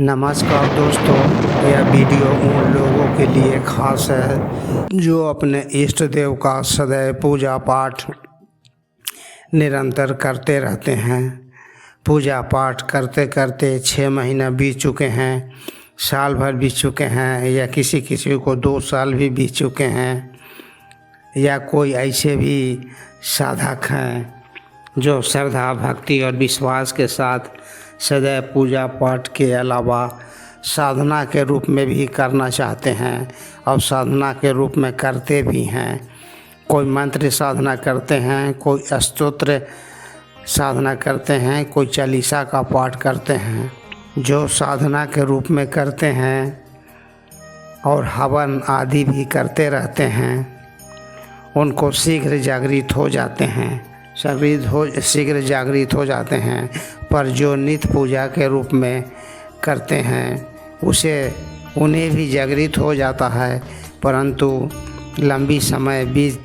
नमस्कार दोस्तों, यह वीडियो उन लोगों के लिए खास है जो अपने इष्ट देव का सदैव पूजा पाठ निरंतर करते रहते हैं। पूजा पाठ करते करते 6 महीना बीत चुके हैं, साल भर बीत चुके हैं, या किसी किसी को 2 साल भी बीत चुके हैं, या कोई ऐसे भी साधक हैं जो श्रद्धा भक्ति और विश्वास के साथ सदैव पूजा पाठ के अलावा साधना के रूप में भी करना चाहते हैं और साधना के रूप में करते भी हैं। कोई मंत्र साधना करते हैं, कोई स्तोत्र साधना करते हैं, कोई चालीसा का पाठ करते हैं। जो साधना के रूप में करते हैं और हवन आदि भी करते रहते हैं, उनको शीघ्र जागृत हो जाते हैं, शीघ्र जागृत हो जाते हैं। पर जो नित्य पूजा के रूप में करते हैं उन्हें भी जागृत हो जाता है, परंतु लंबी समय बीत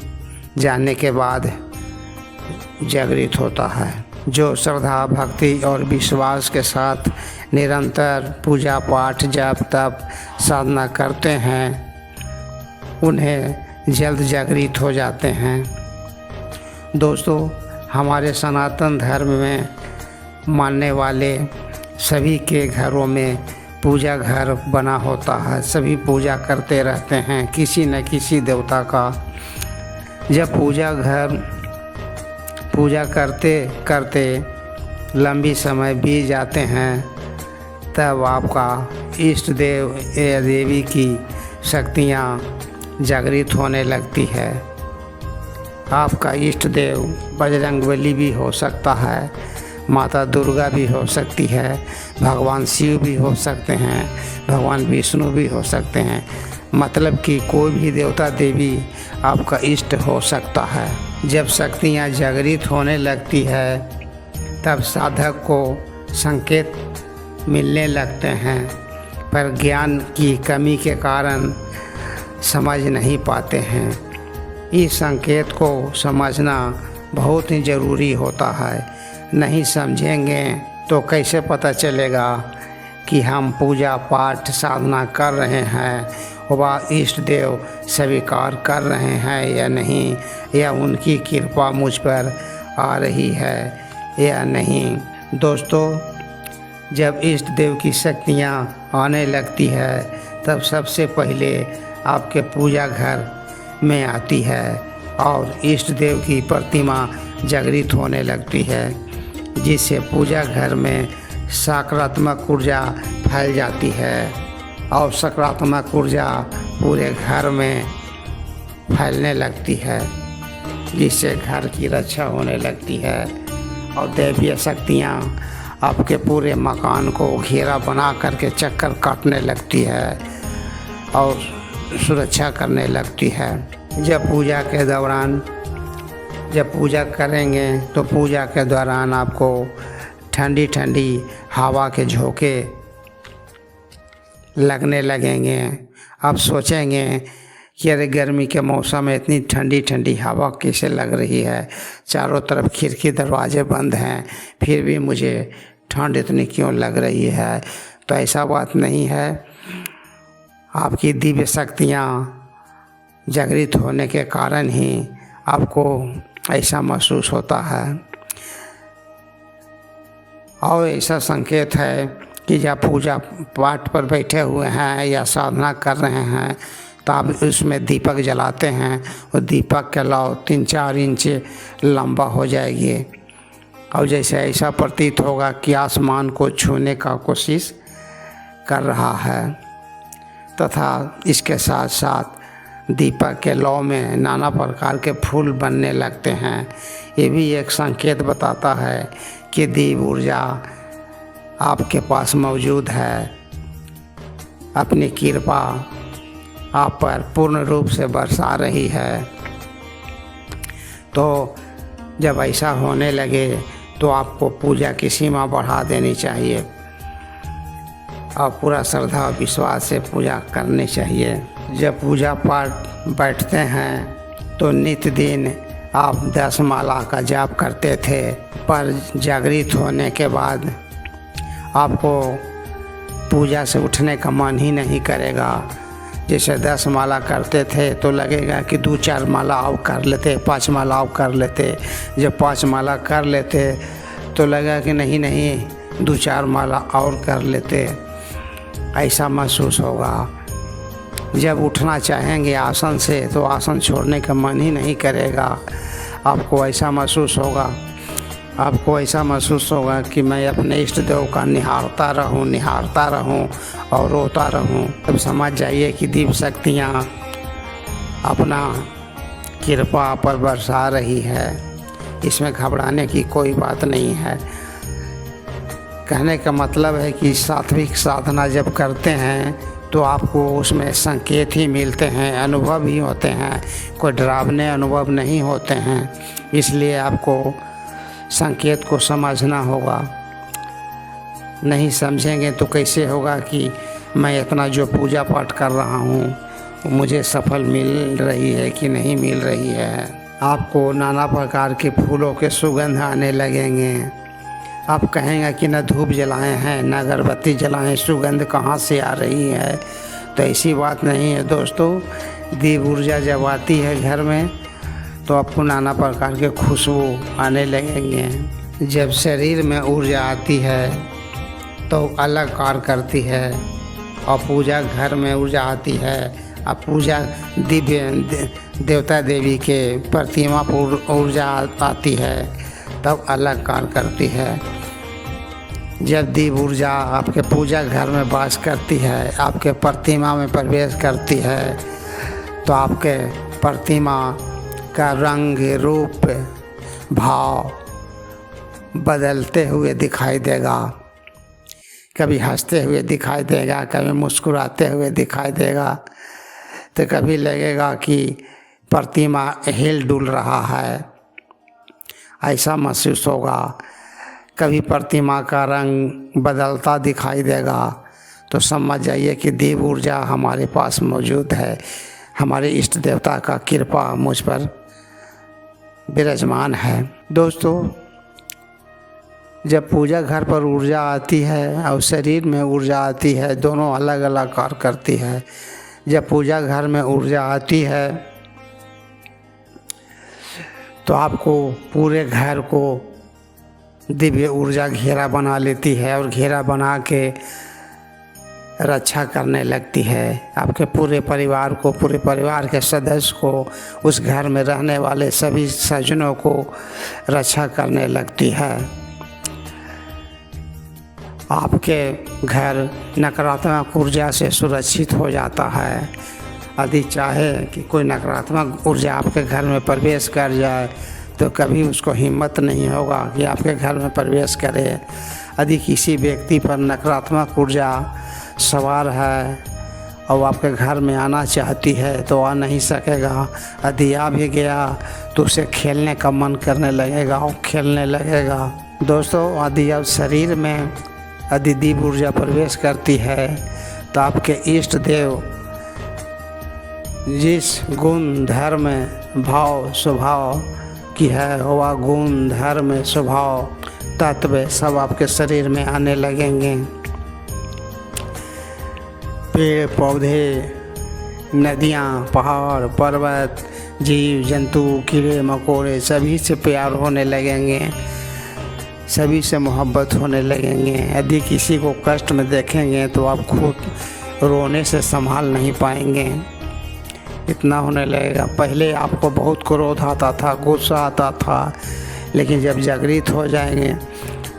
जाने के बाद जागृत होता है। जो श्रद्धा भक्ति और विश्वास के साथ निरंतर पूजा पाठ जप तप साधना करते हैं, उन्हें जल्द जागृत हो जाते हैं। दोस्तों, हमारे सनातन धर्म में मानने वाले सभी के घरों में पूजा घर बना होता है। सभी पूजा करते रहते हैं किसी न किसी देवता का। जब पूजा करते करते लंबी समय बीत जाते हैं, तब आपका इष्ट देव या देवी की शक्तियाँ जागृत होने लगती है। आपका इष्ट देव बजरंगबली भी हो सकता है, माता दुर्गा भी हो सकती है, भगवान शिव भी हो सकते हैं, भगवान विष्णु भी हो सकते हैं। मतलब कि कोई भी देवता देवी आपका इष्ट हो सकता है। जब शक्तियाँ जागृत होने लगती है, तब साधक को संकेत मिलने लगते हैं, पर ज्ञान की कमी के कारण समझ नहीं पाते हैं। इस संकेत को समझना बहुत ही ज़रूरी होता है। नहीं समझेंगे तो कैसे पता चलेगा कि हम पूजा पाठ साधना कर रहे हैं, वह इष्ट देव स्वीकार कर रहे हैं या नहीं, या उनकी कृपा मुझ पर आ रही है या नहीं। दोस्तों, जब इष्ट देव की शक्तियाँ आने लगती है, तब सबसे पहले आपके पूजा घर में आती है और इष्ट देव की प्रतिमा जागृत होने लगती है, जिससे पूजा घर में सकारात्मक ऊर्जा फैल जाती है और सकारात्मक ऊर्जा पूरे घर में फैलने लगती है, जिससे घर की रक्षा होने लगती है और दैवीय शक्तियाँ आपके पूरे मकान को घेरा बना करके चक्कर काटने लगती है और सुरक्षा करने लगती है। जब पूजा करेंगे तो पूजा के दौरान आपको ठंडी ठंडी हवा के झोंके लगने लगेंगे। आप सोचेंगे कि अरे गर्मी के मौसम में इतनी ठंडी ठंडी हवा कैसे लग रही है, चारों तरफ खिड़की दरवाजे बंद हैं, फिर भी मुझे ठंड इतनी क्यों लग रही है। तो ऐसा बात नहीं है, आपकी दिव्य शक्तियाँ जागृत होने के कारण ही आपको ऐसा महसूस होता है। और ऐसा संकेत है कि जब पूजा पाठ पर बैठे हुए हैं या साधना कर रहे हैं, तो आप उसमें दीपक जलाते हैं और दीपक के लौ 3-4 इंच लंबा हो जाएगी और जैसे ऐसा प्रतीत होगा कि आसमान को छूने का कोशिश कर रहा है, तथा इसके साथ साथ दीपक के लौ में नाना प्रकार के फूल बनने लगते हैं। ये भी एक संकेत बताता है कि दिव्य ऊर्जा आपके पास मौजूद है, अपनी कृपा आप पर पूर्ण रूप से बरसा रही है। तो जब ऐसा होने लगे तो आपको पूजा की सीमा बढ़ा देनी चाहिए और पूरा श्रद्धा और विश्वास से पूजा करनी चाहिए। जब पूजा पाठ बैठते हैं तो नित्य दिन आप 10 माला का जाप करते थे, पर जागृत होने के बाद आपको पूजा से उठने का मन ही नहीं करेगा। जैसे 10 माला करते थे तो लगेगा कि 2-4 माला और कर लेते, 5 माला और कर लेते। जब 5 माला कर लेते तो लगा कि नहीं 2-4 माला और कर लेते, ऐसा महसूस होगा। जब उठना चाहेंगे आसन से तो आसन छोड़ने का मन ही नहीं करेगा। आपको ऐसा महसूस होगा कि मैं अपने इष्ट देव का निहारता रहूं और रोता रहूं। तब समझ जाइए कि दिव्य शक्तियाँ अपना कृपा पर बरसा रही है। इसमें घबराने की कोई बात नहीं है। कहने का मतलब है कि सात्विक साधना जब करते हैं तो आपको उसमें संकेत ही मिलते हैं, अनुभव ही होते हैं, कोई डरावने अनुभव नहीं होते हैं। इसलिए आपको संकेत को समझना होगा। नहीं समझेंगे तो कैसे होगा कि मैं इतना जो पूजा पाठ कर रहा हूँ मुझे सफल मिल रही है कि नहीं मिल रही है। आपको नाना प्रकार के फूलों के सुगंध आने लगेंगे। आप कहेंगे कि न धूप जलाए हैं न अगरबत्ती जलाएं, सुगंध कहाँ से आ रही है। तो ऐसी बात नहीं है दोस्तों। दिव्य ऊर्जा जब आती है घर में तो आपको नाना प्रकार के खुशबू आने लगेंगे। जब शरीर में ऊर्जा आती है तो अलग कार्य करती है, और पूजा घर में ऊर्जा आती है और पूजा दिव्य देवता देवी के प्रतिमा पर ऊर्जा आती है तब अलग कार्य करती है। जब दिव्य ऊर्जा आपके पूजा घर में वास करती है, आपके प्रतिमा में प्रवेश करती है तो आपके प्रतिमा का रंग रूप भाव बदलते हुए दिखाई देगा। कभी हंसते हुए दिखाई देगा, कभी मुस्कुराते हुए दिखाई देगा, तो कभी लगेगा कि प्रतिमा हिल डुल रहा है, ऐसा महसूस होगा। कभी प्रतिमा का रंग बदलता दिखाई देगा तो समझ जाइए कि दिव्य ऊर्जा हमारे पास मौजूद है। हमारे इष्ट देवता का कृपा मुझ पर विराजमान है। दोस्तों, जब पूजा घर पर ऊर्जा आती है और शरीर में ऊर्जा आती है, दोनों अलग अलग कार्य करती है। जब पूजा घर में ऊर्जा आती है तो आपको पूरे घर को दिव्य ऊर्जा घेरा बना लेती है और घेरा बना के रक्षा करने लगती है। आपके पूरे परिवार को, पूरे परिवार के सदस्य को, उस घर में रहने वाले सभी सज्जनों को रक्षा करने लगती है। आपके घर नकारात्मक ऊर्जा से सुरक्षित हो जाता है। यदि चाहे कि कोई नकारात्मक ऊर्जा आपके घर में प्रवेश कर जाए तो कभी उसको हिम्मत नहीं होगा कि आपके घर में प्रवेश करे। यदि किसी व्यक्ति पर नकारात्मक ऊर्जा सवार है और आपके घर में आना चाहती है तो आ नहीं सकेगा। यदि आ भी गया तो उसे खेलने का मन करने लगेगा और खेलने लगेगा। दोस्तों, यदि अब शरीर में यदि दिव्य ऊर्जा प्रवेश करती है तो आपके इष्ट देव जिस गुण धर्म भाव स्वभाव की है वह गुण धर्म स्वभाव तत्व सब आपके शरीर में आने लगेंगे। पेड़ पौधे, नदियाँ, पहाड़, पर्वत, जीव जंतु, कीड़े मकोड़े सभी से प्यार होने लगेंगे, सभी से मोहब्बत होने लगेंगे। यदि किसी को कष्ट में देखेंगे तो आप खुद रोने से संभाल नहीं पाएंगे, इतना होने लगेगा। पहले आपको बहुत क्रोध आता था, गुस्सा आता था, लेकिन जब जागृत हो जाएंगे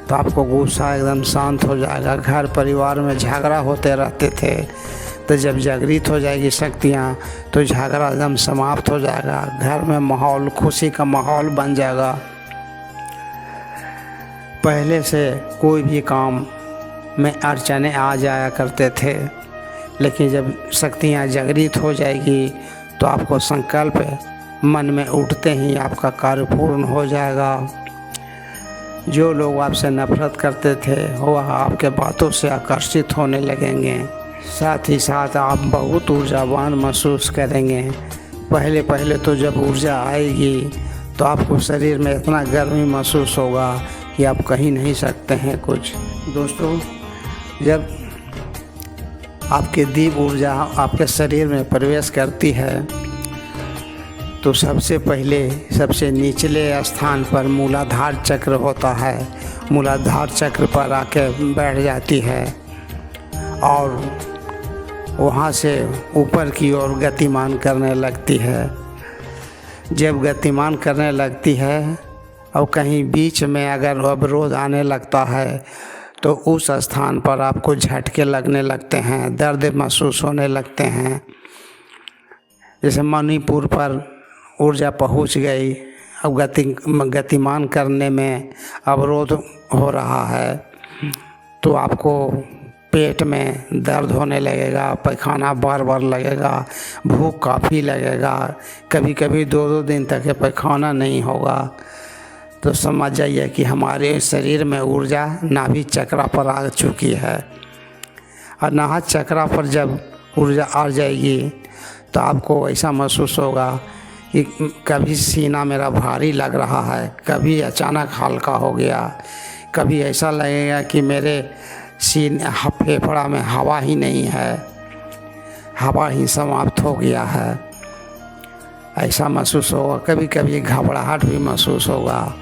तो आपको गुस्सा एकदम शांत हो जाएगा। घर परिवार में झगड़ा होते रहते थे तो जब जागृत हो जाएगी शक्तियाँ तो झगड़ा एकदम समाप्त हो जाएगा। घर में माहौल, खुशी का माहौल बन जाएगा। पहले से कोई भी काम में अड़चने आ जाया करते थे, लेकिन जब शक्तियाँ जागृत हो जाएगी तो आपको संकल्प मन में उठते ही आपका कार्य पूर्ण हो जाएगा। जो लोग आपसे नफरत करते थे वह आपके बातों से आकर्षित होने लगेंगे। साथ ही साथ आप बहुत ऊर्जावान महसूस करेंगे। पहले पहले तो जब ऊर्जा आएगी तो आपको शरीर में इतना गर्मी महसूस होगा कि आप कहीं नहीं सकते हैं कुछ। दोस्तों, जब आपकी दिव्य ऊर्जा आपके शरीर में प्रवेश करती है तो सबसे पहले सबसे निचले स्थान पर मूलाधार चक्र होता है। मूलाधार चक्र पर आके बैठ जाती है और वहाँ से ऊपर की ओर गतिमान करने लगती है। जब गतिमान करने लगती है और कहीं बीच में अगर अवरोध आने लगता है तो उस स्थान पर आपको झटके लगने लगते हैं, दर्द महसूस होने लगते हैं। जैसे मणिपुर पर ऊर्जा पहुंच गई, अब गतिमान करने में अवरोध हो रहा है तो आपको पेट में दर्द होने लगेगा, पैखाना बार बार लगेगा, भूख काफ़ी लगेगा, कभी कभी 2-2 दिन तक पैखाना नहीं होगा। तो समझ जाइए कि हमारे शरीर में ऊर्जा नाभि चक्र पर आ चुकी है। और नाभि चक्र पर जब ऊर्जा आ जाएगी तो आपको ऐसा महसूस होगा कि कभी सीना मेरा भारी लग रहा है, कभी अचानक हल्का हो गया, कभी ऐसा लगेगा कि मेरे फेफड़ा में हवा ही नहीं है, हवा ही समाप्त हो गया है, ऐसा महसूस होगा। कभी कभी घबराहट भी महसूस होगा।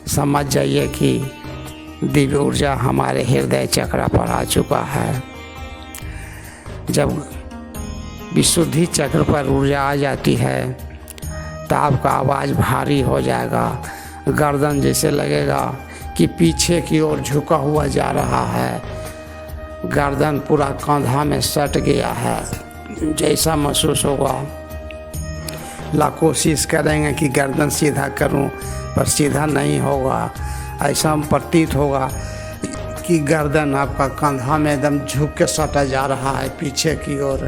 समझ जाइए कि दिव्य ऊर्जा हमारे हृदय चक्र पर आ चुका है। जब विशुद्धि चक्र पर ऊर्जा आ जाती है तो आपका आवाज़ भारी हो जाएगा, गर्दन जैसे लगेगा कि पीछे की ओर झुका हुआ जा रहा है, गर्दन पूरा कंधा में सट गया है जैसा महसूस होगा। कोशिश करेंगे कि गर्दन सीधा करूं पर सीधा नहीं होगा। ऐसा प्रतीत होगा कि गर्दन आपका कंधा में एकदम झुक के सटा जा रहा है पीछे की ओर।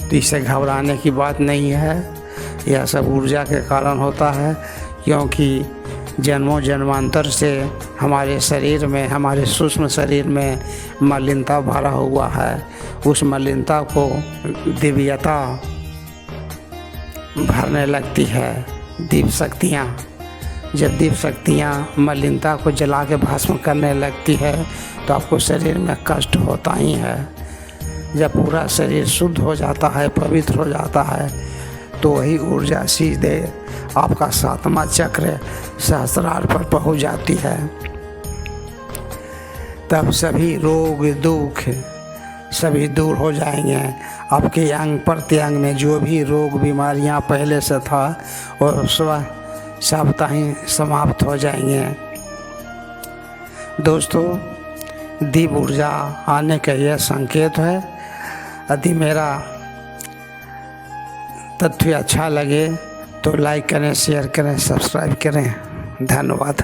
तो इससे घबराने की बात नहीं है, यह सब ऊर्जा के कारण होता है, क्योंकि जन्मों जन्मांतर से हमारे शरीर में, हमारे सूक्ष्म शरीर में मलिनता भरा हुआ है। उस मलिनता को दिव्यता भरने लगती है, दिव्य शक्तियाँ। जब दिव्य शक्तियाँ मलिनता को जला के भस्म करने लगती है तो आपको शरीर में कष्ट होता ही है। जब पूरा शरीर शुद्ध हो जाता है, पवित्र हो जाता है, तो वही ऊर्जा सीधे आपका 7वां चक्र सहस्त्रार पर पहुंच जाती है। तब सभी रोग दुख सभी दूर हो जाएंगे। आपके अंग प्रत्यंग में जो भी रोग बीमारियां पहले से था और सब ही समाप्त हो जाएंगे। दोस्तों, दिव्य ऊर्जा आने का यह संकेत है। यदि मेरा तथ्य अच्छा लगे तो लाइक करें, शेयर करें, सब्सक्राइब करें। धन्यवाद।